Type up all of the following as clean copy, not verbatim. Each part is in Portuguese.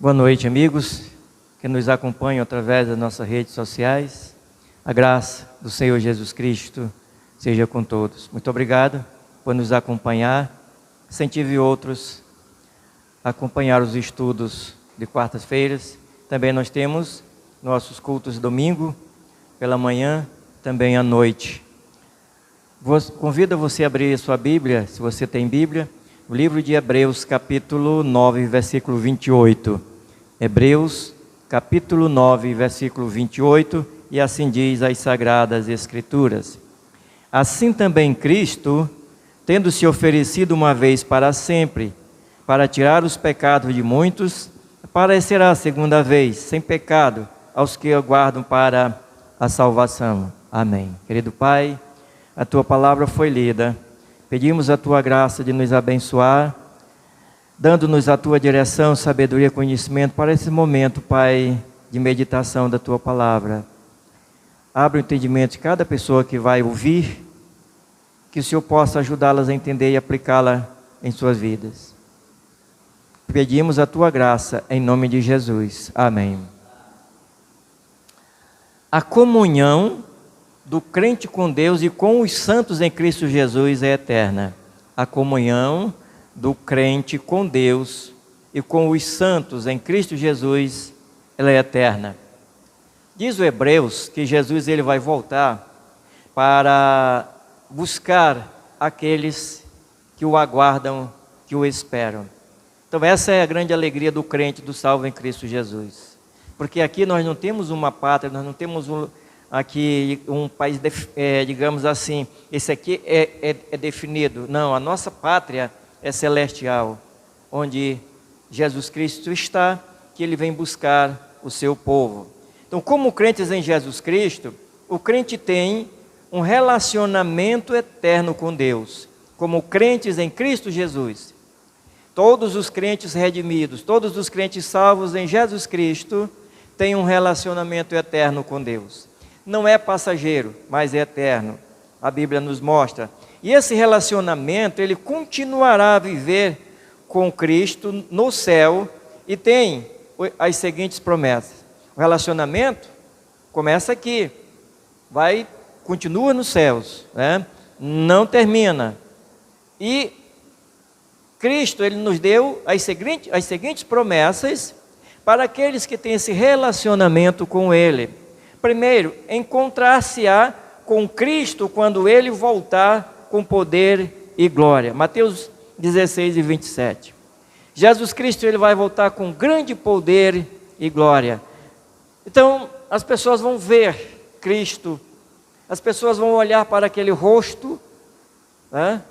Boa noite, amigos que nos acompanham através das nossas redes sociais. A graça do Senhor Jesus Cristo seja com todos. Muito obrigado por nos acompanhar. Incentive outros a acompanhar os estudos de quartas-feiras. Também nós temos nossos cultos domingo, pela manhã, também à noite. Convido você a abrir sua Bíblia, se você tem Bíblia, o livro de Hebreus, capítulo 9, versículo 28. Hebreus, capítulo 9, versículo 28, e assim diz as Sagradas Escrituras. Assim também Cristo, tendo se oferecido uma vez para sempre, para tirar os pecados de muitos, aparecerá a segunda vez, sem pecado, aos que aguardam para a salvação. Amém. Querido Pai, a Tua palavra foi lida. Pedimos a Tua graça de nos abençoar, dando-nos a Tua direção, sabedoria e conhecimento para esse momento, Pai, de meditação da Tua palavra. Abre o entendimento de cada pessoa que vai ouvir, que o Senhor possa ajudá-las a entender e aplicá-la em suas vidas. Pedimos a Tua graça, em nome de Jesus. Amém. A comunhão do crente com Deus e com os santos em Cristo Jesus é eterna. A comunhão do crente com Deus e com os santos em Cristo Jesus, ela é eterna. Diz o Hebreus que Jesus ele vai voltar para buscar aqueles que o aguardam, que o esperam. Então essa é a grande alegria do crente, do salvo em Cristo Jesus. Porque aqui nós não temos uma pátria, nós não temos aqui um país, digamos assim, esse aqui é definido. Não, a nossa pátria é celestial, onde Jesus Cristo está, que Ele vem buscar o seu povo. Então, como crentes em Jesus Cristo, o crente tem um relacionamento eterno com Deus. Como crentes em Cristo Jesus, todos os crentes redimidos, todos os crentes salvos em Jesus Cristo, têm um relacionamento eterno com Deus. Não é passageiro, mas é eterno. A Bíblia nos mostra. E esse relacionamento, ele continuará a viver com Cristo no céu e tem as seguintes promessas. O relacionamento começa aqui, continua nos céus, né? Não termina. E Cristo, ele nos deu as seguintes promessas para aqueles que têm esse relacionamento com Ele. Primeiro, encontrar-se-á com Cristo quando Ele voltar com poder e glória. Mateus 16 e 27. Jesus Cristo ele vai voltar com grande poder e glória. Então, as pessoas vão ver Cristo, as pessoas vão olhar para aquele rosto, né?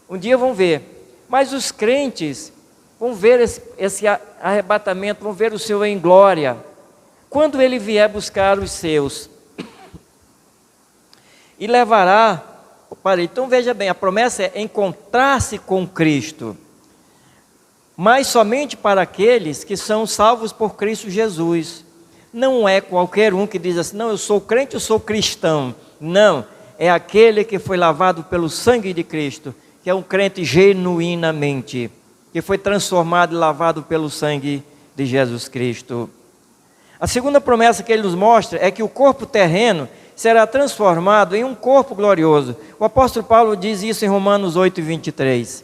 Um dia vão ver, mas os crentes vão ver esse arrebatamento, vão ver o Senhor em glória, quando Ele vier buscar os seus, e levará. Então veja bem, a promessa é encontrar-se com Cristo, mas somente para aqueles que são salvos por Cristo Jesus. Não é qualquer um que diz assim, não, eu sou crente, eu sou cristão. Não, é aquele que foi lavado pelo sangue de Cristo, que é um crente genuinamente, que foi transformado e lavado pelo sangue de Jesus Cristo. A segunda promessa que ele nos mostra é que o corpo terreno será transformado em um corpo glorioso. O apóstolo Paulo diz isso em Romanos 8, 23.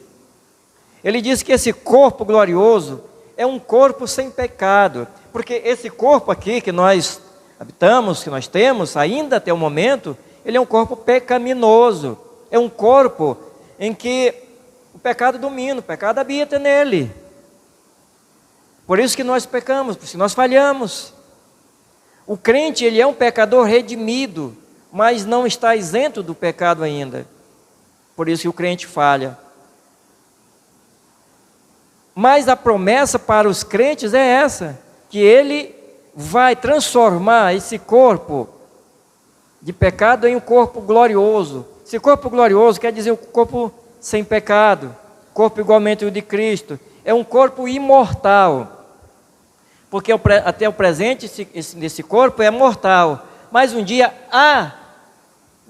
Ele diz que esse corpo glorioso é um corpo sem pecado, porque esse corpo aqui que nós habitamos, que nós temos ainda até o momento, ele é um corpo pecaminoso, é um corpo em que o pecado domina, o pecado habita nele. Por isso que nós pecamos, por isso que nós falhamos. O crente, ele é um pecador redimido, mas não está isento do pecado ainda. Por isso que o crente falha. Mas a promessa para os crentes é essa, que Ele vai transformar esse corpo de pecado em um corpo glorioso. Esse corpo glorioso quer dizer um corpo sem pecado, corpo igualmente o de Cristo. É um corpo imortal. Porque até o presente, esse corpo é mortal, mas um dia há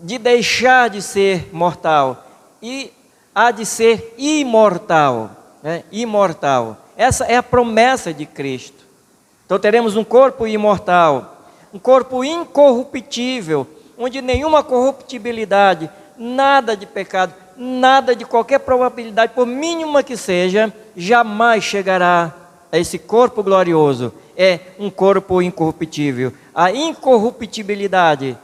de deixar de ser mortal e há de ser imortal, né? Imortal. Essa é a promessa de Cristo. Então teremos um corpo imortal, um corpo incorruptível, onde nenhuma corruptibilidade, nada de pecado, nada de qualquer probabilidade, por mínima que seja, jamais chegará a esse corpo glorioso. É um corpo incorruptível. A incorruptibilidade,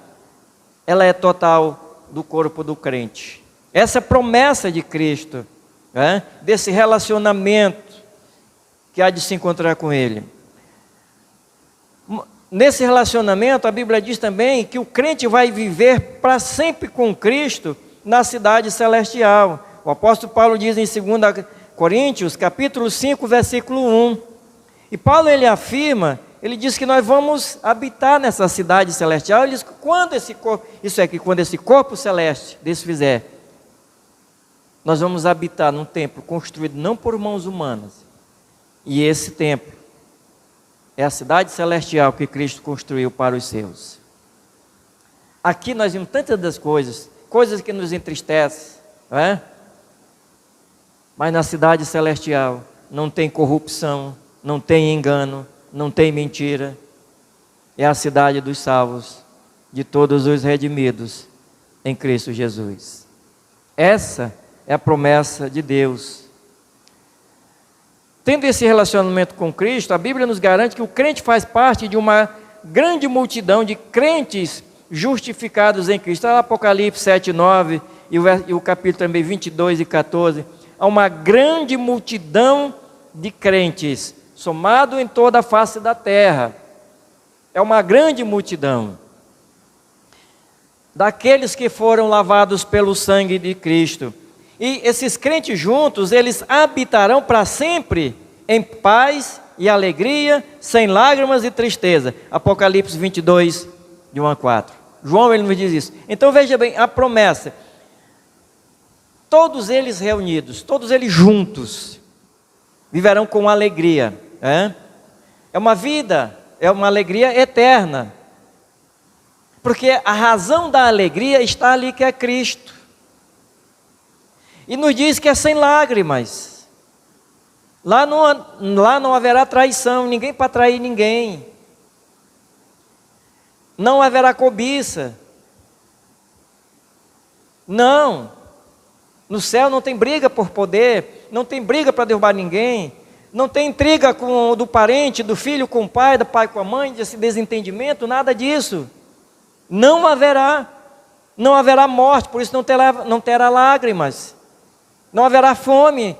ela é total do corpo do crente. Essa promessa de Cristo, desse relacionamento que há de se encontrar com Ele. Nesse relacionamento, a Bíblia diz também que o crente vai viver para sempre com Cristo na cidade celestial. O apóstolo Paulo diz em 2 Coríntios, capítulo 5, versículo 1. E Paulo, ele afirma, ele diz que nós vamos habitar nessa cidade celestial. Ele diz que quando esse corpo, quando esse corpo celeste desfizer, nós vamos habitar num templo construído não por mãos humanas. E esse templo é a cidade celestial que Cristo construiu para os seus. Aqui nós vimos tantas das coisas que nos entristecem, não é? Mas na cidade celestial não tem corrupção, não tem engano, não tem mentira. É a cidade dos salvos, de todos os redimidos em Cristo Jesus. Essa é a promessa de Deus. Tendo esse relacionamento com Cristo, a Bíblia nos garante que o crente faz parte de uma grande multidão de crentes justificados em Cristo. Apocalipse 7, 9 e o capítulo também 22 e 14. Há uma grande multidão de crentes, somado em toda a face da terra. É uma grande multidão daqueles que foram lavados pelo sangue de Cristo. E esses crentes juntos, eles habitarão para sempre em paz e alegria, sem lágrimas e tristeza. Apocalipse 22, de 1 a 4. João, ele nos diz isso. Então veja bem, a promessa. Todos eles reunidos, todos eles juntos, viverão com alegria. É uma vida, é uma alegria eterna. Porque a razão da alegria está ali, que é Cristo. E nos diz que é sem lágrimas. Lá não haverá traição, ninguém para trair ninguém. Não haverá cobiça. Não. No céu não tem briga por poder, não tem briga para derrubar ninguém, não tem intriga do parente, do filho com o pai, do pai com a mãe, desse desentendimento, nada disso. Não haverá morte, por isso não terá lágrimas. Não haverá fome,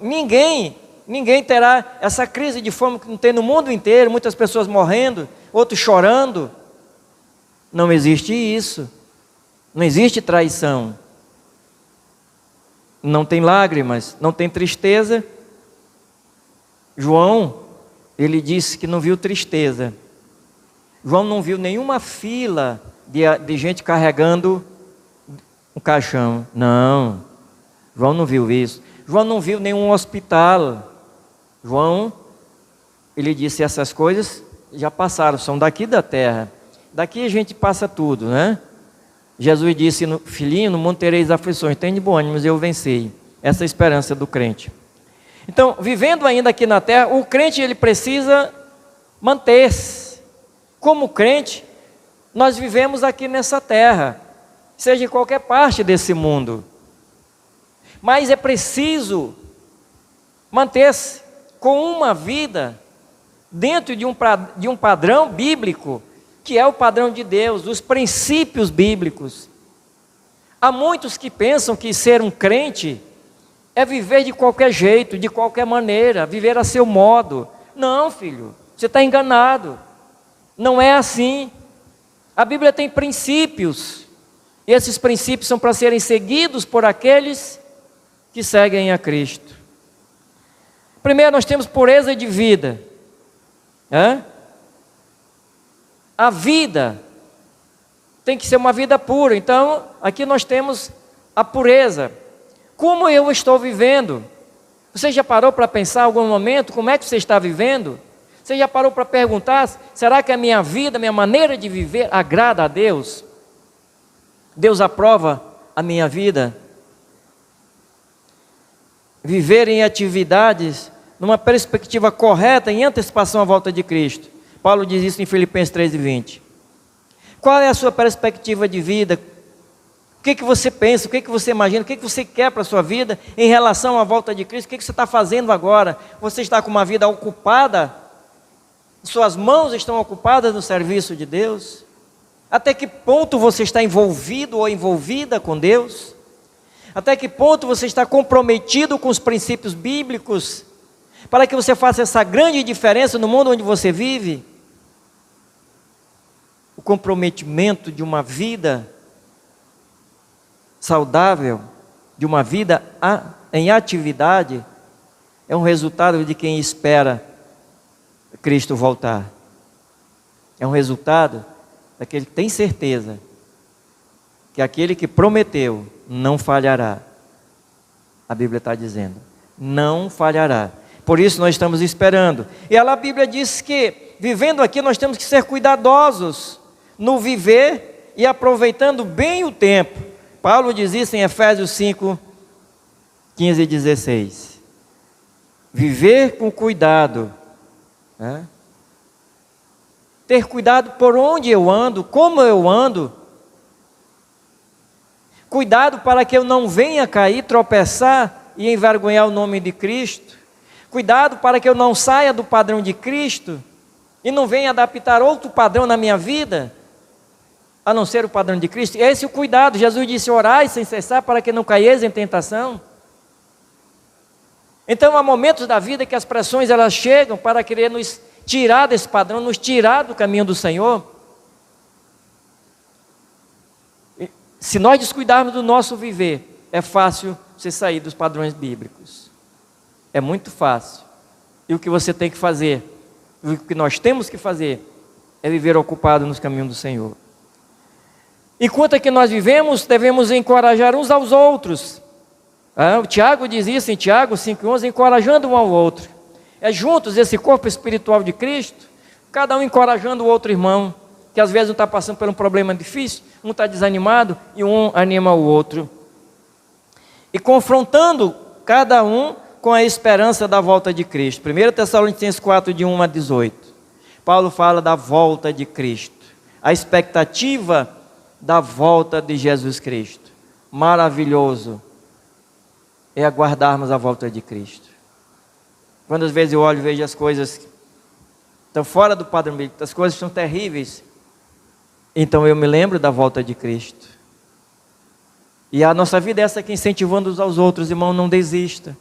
ninguém terá essa crise de fome que não tem no mundo inteiro, muitas pessoas morrendo, outros chorando. Não existe isso, não existe traição, não tem lágrimas, não tem tristeza. João, ele disse que não viu tristeza. João não viu nenhuma fila de gente carregando um caixão, não. João não viu isso. João não viu nenhum hospital. João, ele disse, essas coisas já passaram, são daqui da terra. Daqui a gente passa tudo, né? Jesus disse, filhinho, no mundo tereis aflições, tem de bom ânimo, eu venci. Essa é a esperança do crente. Então, vivendo ainda aqui na terra, o crente, ele precisa manter-se. Como crente, nós vivemos aqui nessa terra, seja em qualquer parte desse mundo. Mas é preciso manter-se com uma vida dentro de um padrão bíblico, que é o padrão de Deus, os princípios bíblicos. Há muitos que pensam que ser um crente é viver de qualquer jeito, de qualquer maneira, viver a seu modo. Não, filho, você está enganado. Não é assim. A Bíblia tem princípios, e esses princípios são para serem seguidos por aqueles que seguem a Cristo. Primeiro, nós temos pureza de vida. A vida tem que ser uma vida pura. Então, aqui nós temos a pureza. Como eu estou vivendo? Você já parou para pensar em algum momento como é que você está vivendo? Você já parou para perguntar, será que a minha vida, a minha maneira de viver agrada a Deus? Deus aprova a minha vida? Viver em atividades numa perspectiva correta, em antecipação à volta de Cristo. Paulo diz isso em Filipenses 3:20. Qual é a sua perspectiva de vida? O que você pensa, o que você imagina, o que você quer para a sua vida em relação à volta de Cristo? O que você está fazendo agora? Você está com uma vida ocupada? Suas mãos estão ocupadas no serviço de Deus? Até que ponto você está envolvido ou envolvida com Deus? Até que ponto você está comprometido com os princípios bíblicos, para que você faça essa grande diferença no mundo onde você vive? O comprometimento de uma vida saudável, de uma vida em atividade, é um resultado de quem espera Cristo voltar. É um resultado daquele que tem certeza que aquele que prometeu não falhará. A Bíblia está dizendo, não falhará. Por isso nós estamos esperando. E a Bíblia diz que, vivendo aqui, nós temos que ser cuidadosos no viver e aproveitando bem o tempo. Paulo diz isso em Efésios 5, 15 e 16. Viver com cuidado, né? Ter cuidado por onde eu ando, como eu ando. Cuidado para que eu não venha cair, tropeçar e envergonhar o nome de Cristo. Cuidado para que eu não saia do padrão de Cristo e não venha adaptar outro padrão na minha vida, a não ser o padrão de Cristo. Esse é o cuidado. Jesus disse, orai sem cessar para que não caies em tentação. Então há momentos da vida que as pressões elas chegam para querer nos tirar desse padrão, nos tirar do caminho do Senhor. Se nós descuidarmos do nosso viver, é fácil você sair dos padrões bíblicos. É muito fácil. E o que você tem que fazer, o que nós temos que fazer, é viver ocupado nos caminhos do Senhor. Enquanto que nós vivemos, devemos encorajar uns aos outros. O Tiago diz isso em Tiago 5,11, encorajando um ao outro. É juntos esse corpo espiritual de Cristo, cada um encorajando o outro irmão, que às vezes um está passando por um problema difícil, um está desanimado e um anima o outro. E confrontando cada um com a esperança da volta de Cristo. 1 Tessalonicenses 4, de 1 a 18. Paulo fala da volta de Cristo. A expectativa da volta de Jesus Cristo. Maravilhoso é aguardarmos a volta de Cristo. Quando às vezes eu olho e vejo as coisas estão fora do padrão bíblico, as coisas são terríveis, então eu me lembro da volta de Cristo. E a nossa vida é essa aqui, incentivando uns aos outros. Irmão, não desista.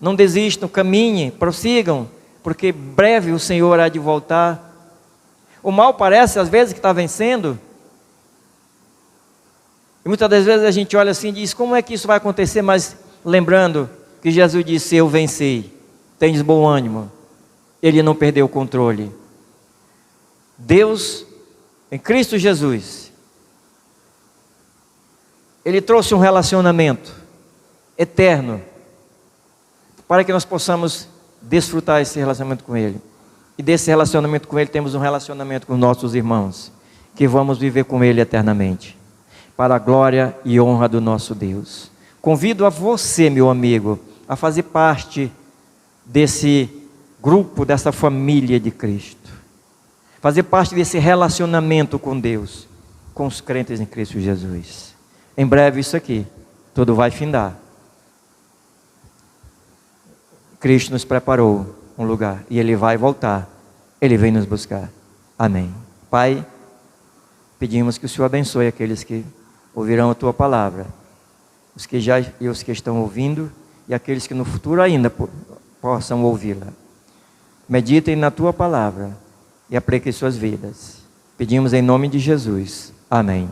Não desistam, caminhem, prossigam, porque breve o Senhor há de voltar. O mal parece às vezes que está vencendo. E muitas das vezes a gente olha assim e diz, como é que isso vai acontecer? Mas lembrando que Jesus disse, eu venci, tens bom ânimo. Ele não perdeu o controle. Deus, em Cristo Jesus, Ele trouxe um relacionamento eterno, para que nós possamos desfrutar esse relacionamento com Ele. E desse relacionamento com Ele temos um relacionamento com nossos irmãos, que vamos viver com Ele eternamente, para a glória e honra do nosso Deus. Convido a você, meu amigo, a fazer parte desse grupo, dessa família de Cristo. Fazer parte desse relacionamento com Deus, com os crentes em Cristo Jesus. Em breve isso aqui, tudo vai findar. Cristo nos preparou um lugar e Ele vai voltar. Ele vem nos buscar. Amém. Pai, pedimos que o Senhor abençoe aqueles que ouvirão a Tua palavra, os que já e os que estão ouvindo, e aqueles que no futuro ainda possam ouvi-la. Meditem na Tua palavra e apliquem suas vidas. Pedimos em nome de Jesus. Amém.